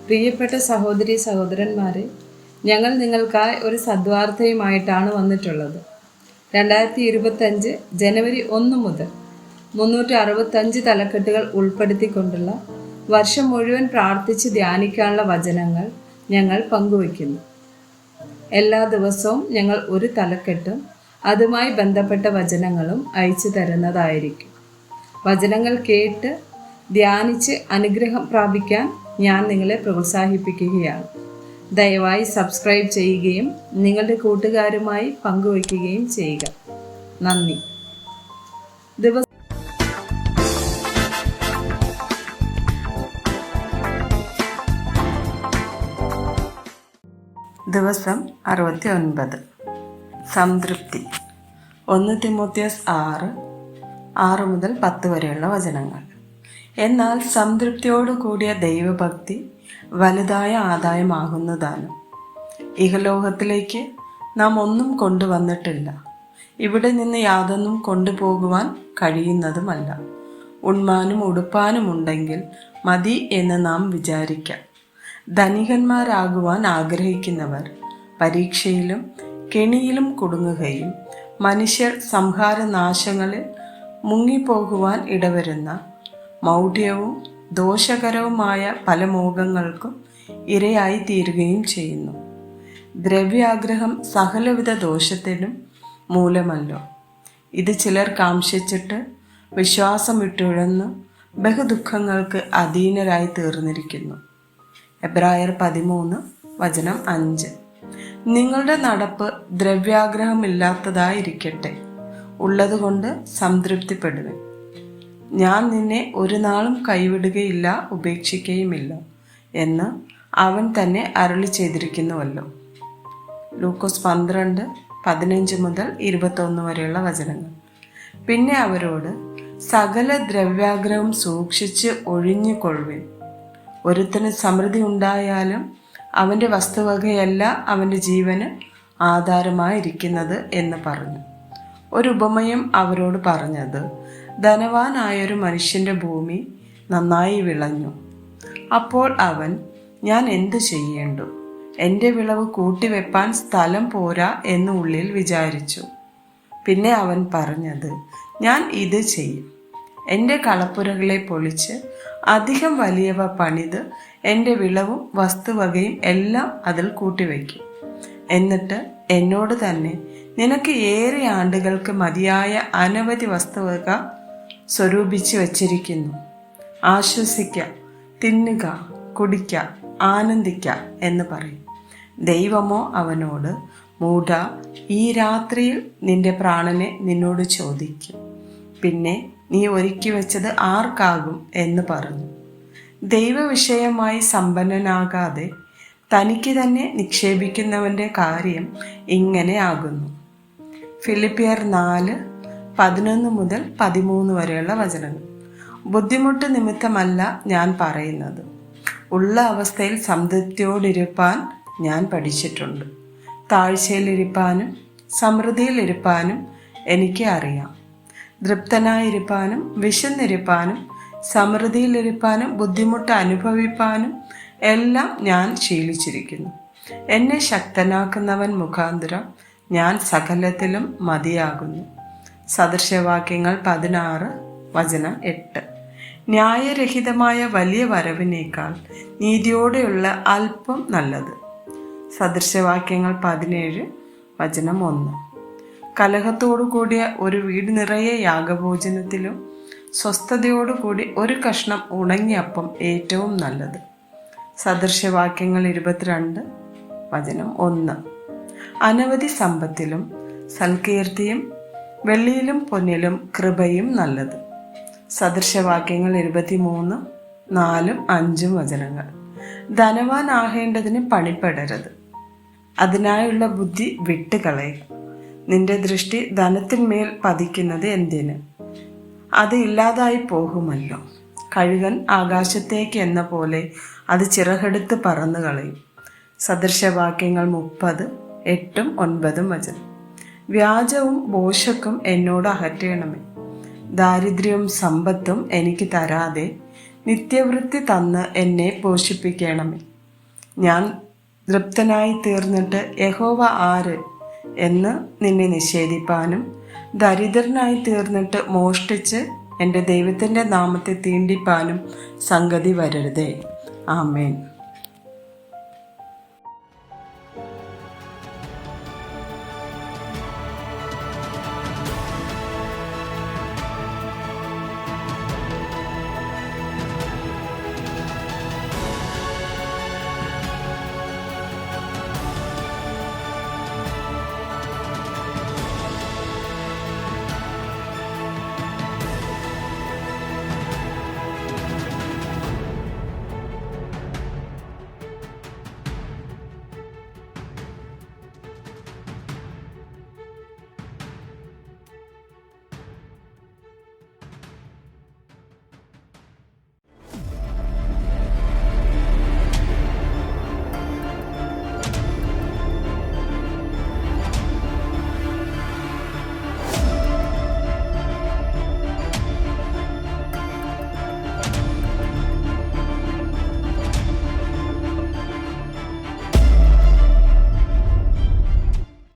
പ്രിയപ്പെട്ട സഹോദരി സഹോദരന്മാരെ, ഞങ്ങൾ നിങ്ങൾക്കായി ഒരു സദ്വാർത്തയുമായിട്ടാണ് വന്നിട്ടുള്ളത്. 2025 ജനുവരി 1 മുതൽ 365 തലക്കെട്ടുകൾ ഉൾപ്പെടുത്തിക്കൊണ്ടുള്ള വർഷം മുഴുവൻ പ്രാർത്ഥിച്ച് ധ്യാനിക്കാനുള്ള വചനങ്ങൾ ഞങ്ങൾ പങ്കുവയ്ക്കുന്നു. എല്ലാ ദിവസവും ഞങ്ങൾ ഒരു തലക്കെട്ടും അതുമായി ബന്ധപ്പെട്ട വചനങ്ങളും അയച്ചു തരുന്നതായിരിക്കും. വചനങ്ങൾ കേട്ട് ധ്യാനിച്ച് അനുഗ്രഹം പ്രാപിക്കാൻ ഞാൻ നിങ്ങളെ പ്രോത്സാഹിപ്പിക്കുകയാണ്. ദയവായി സബ്സ്ക്രൈബ് ചെയ്യുകയും നിങ്ങളുടെ കൂട്ടുകാരുമായി പങ്കുവയ്ക്കുകയും ചെയ്യുക. നന്ദി. ദിവസം 69. സംതൃപ്തി. 1 തിമോത്തിയോസ് 6 മുതൽ 10 വരെയുള്ള വചനങ്ങൾ. എന്നാൽ സംതൃപ്തിയോടുകൂടിയ ദൈവഭക്തി വലുതായ ആദായമാകുന്നതാണ്. ഇഹലോകത്തിലേക്ക് നാം ഒന്നും കൊണ്ടുവന്നിട്ടില്ല. ഇവിടെ നിന്ന് യാതൊന്നും കൊണ്ടുപോകുവാൻ കഴിയുന്നതുമല്ല. ഉണ്മാനും ഉടുപ്പാനും ഉണ്ടെങ്കിൽ മതി എന്ന് നാം വിചാരിക്കാം. ധനികന്മാരാകുവാൻ ആഗ്രഹിക്കുന്നവർ പരീക്ഷയിലും കെണിയിലും കുടുങ്ങുകയും മനുഷ്യർ സംഹാരനാശങ്ങളിൽ മുങ്ങിപ്പോകുവാൻ ഇടവരുന്ന മൗഢ്യവും ദോഷകരവുമായ പല മോഹങ്ങൾക്കും ഇരയായി തീരുകയും ചെയ്യുന്നു. ദ്രവ്യാഗ്രഹം സകലവിധ ദോഷത്തിനും മൂലമല്ലോ. ഇത് ചിലർ കാംക്ഷിച്ചിട്ട് വിശ്വാസം വിട്ടുഴന്ന് ബഹുദുഃഖങ്ങൾക്ക് അധീനരായി തീർന്നിരിക്കുന്നു. എബ്രായർ 13 വചനം 5. നിങ്ങളുടെ നടപ്പ് ദ്രവ്യാഗ്രഹമില്ലാത്തതായിരിക്കട്ടെ, ഉള്ളതുകൊണ്ട് സംതൃപ്തിപ്പെടുവൻ. ഞാൻ നിന്നെ ഒരു നാളും കൈവിടുകയില്ല, ഉപേക്ഷിക്കുകയുമില്ല എന്ന് അവൻ തന്നെ അരുളി ചെയ്തിരിക്കുന്നുവല്ലോ. ലൂക്കോസ് 12:15 മുതൽ 21 വരെയുള്ള വചനങ്ങൾ. പിന്നെ അവരോട്, സകല ദ്രവ്യാഗ്രഹം സൂക്ഷിച്ച് ഒഴിഞ്ഞുകൊള്ളുവിൻ. ഒരുത്തന് സമൃദ്ധി ഉണ്ടായാലും അവൻ്റെ വസ്തുവകയല്ല അവൻ്റെ ജീവന് ആധാരമായിരിക്കുന്നത് എന്ന് പറഞ്ഞു. ഒരു ഉപമയും അവരോട് പറഞ്ഞത്, ധനവാനായൊരു മനുഷ്യൻ്റെ ഭൂമി നന്നായി വിളഞ്ഞു. അപ്പോൾ അവൻ, ഞാൻ എന്തു ചെയ്യേണ്ടു? എൻ്റെ വിളവ് കൂട്ടിവെപ്പാൻ സ്ഥലം പോരാ എന്ന് ഉള്ളിൽ വിചാരിച്ചു. പിന്നെ അവൻ പറഞ്ഞത്, ഞാൻ ഇത് ചെയ്യും. എൻ്റെ കളപ്പുരകളെ പൊളിച്ച് അധികം വലിയവ പണിത് എൻ്റെ വിളവും വസ്തുവകയും എല്ലാം അതിൽ കൂട്ടിവെക്കും. എന്നിട്ട് എന്നോട് തന്നെ, നിനക്ക് ഏറെ ആണ്ടുകൾക്ക് മതിയായ അനവധി വസ്തുവക സ്വരൂപിച്ച് വച്ചിരിക്കുന്നു. ആശ്വസിക്ക, തിന്നുക, കുടിക്ക, ആനന്ദിക്ക എന്ന് പറയും. ദൈവമോ അവനോട്, മൂഢ, ഈ രാത്രിയിൽ നിന്റെ പ്രാണനെ നിന്നോട് ചോദിക്കും. പിന്നെ നീ ഒരുക്കി വെച്ചത് ആർക്കാകും എന്ന് പറഞ്ഞു. ദൈവവിഷയമായി സമ്പന്നനാകാതെ തനിക്ക് തന്നെ നിക്ഷേപിക്കുന്നവൻ്റെ കാര്യം ഇങ്ങനെ ആകുന്നു. ഫിലിപ്പിയർ 4:11 മുതൽ 13 വരെയുള്ള വചനങ്ങൾ. ബുദ്ധിമുട്ട് നിമിത്തമല്ല ഞാൻ പറയുന്നത്, ഉള്ള അവസ്ഥയിൽ സംതൃപ്തിയോടിരിപ്പാൻ ഞാൻ പഠിച്ചിട്ടുണ്ട്. താഴ്ചയിലിരിപ്പാനും സമൃദ്ധിയിലിരിപ്പാനും എനിക്ക് അറിയാം. തൃപ്തനായിരിക്കാനും വിശന്നിരിപ്പാനും സമൃദ്ധിയിലിരിപ്പാനും ബുദ്ധിമുട്ട് അനുഭവിപ്പാനും എല്ലാം ഞാൻ ശീലിച്ചിരിക്കുന്നു. എന്നെ ശക്തനാക്കുന്നവൻ മുഖാന്തരം ഞാൻ സകലത്തിലും മതിയാകുന്നു. സദൃശവാക്യങ്ങൾ 16 വചനം 8. ന്യായരഹിതമായ വലിയ വരവിനേക്കാൾ നീതിയോടെയുള്ള അല്പം നല്ലത്. സദൃശവാക്യങ്ങൾ 17 വചനം 1. കലഹത്തോടുകൂടിയ ഒരു വീട് നിറയെ യാഗഭോജനത്തിലും സ്വസ്ഥതയോടുകൂടി ഒരു കഷ്ണം ഉണങ്ങിയപ്പം ഏറ്റവും നല്ലത്. സദൃശവാക്യങ്ങൾ 22 വചനം 1. അനവധി സമ്പത്തിലും സൽകീർത്തിയും വെള്ളിയിലും പൊന്നിലും കൃപയും നല്ലത്. സദൃശവാക്യങ്ങൾ 23 4, 5 വചനങ്ങൾ. ധനവാനാകേണ്ടതിന് പണിപ്പെടരുത്, അതിനായുള്ള ബുദ്ധി വിട്ടുകളയുക. നിന്റെ ദൃഷ്ടി ധനത്തിന്മേൽ പതിക്കുന്നത് എന്തിന്? അത് ഇല്ലാതായി പോകുമല്ലോ. കഴുകൻ ആകാശത്തേക്ക് എന്ന പോലെ അത് ചിറകെടുത്ത് പറന്നു കളയും. സദൃശവാക്യങ്ങൾ 30 8, 9 വചനം. വ്യാജവും ഭോഷക്കും എന്നോട് അകറ്റണമേ. ദാരിദ്ര്യവും സമ്പത്തും എനിക്ക് തരാതെ നിത്യവൃത്തി തന്ന് എന്നെ പോഷിപ്പിക്കണമേ. ഞാൻ തൃപ്തനായി തീർന്നിട്ട് യഹോവ ആര് എന്ന് നിന്നെ നിഷേധിപ്പാനും ദരിദ്രനായി തീർന്നിട്ട് മോഷ്ടിച്ച് എൻ്റെ ദൈവത്തിൻ്റെ നാമത്തെ തീണ്ടിപ്പാനും സംഗതി വരരുതേ. ആമേൻ.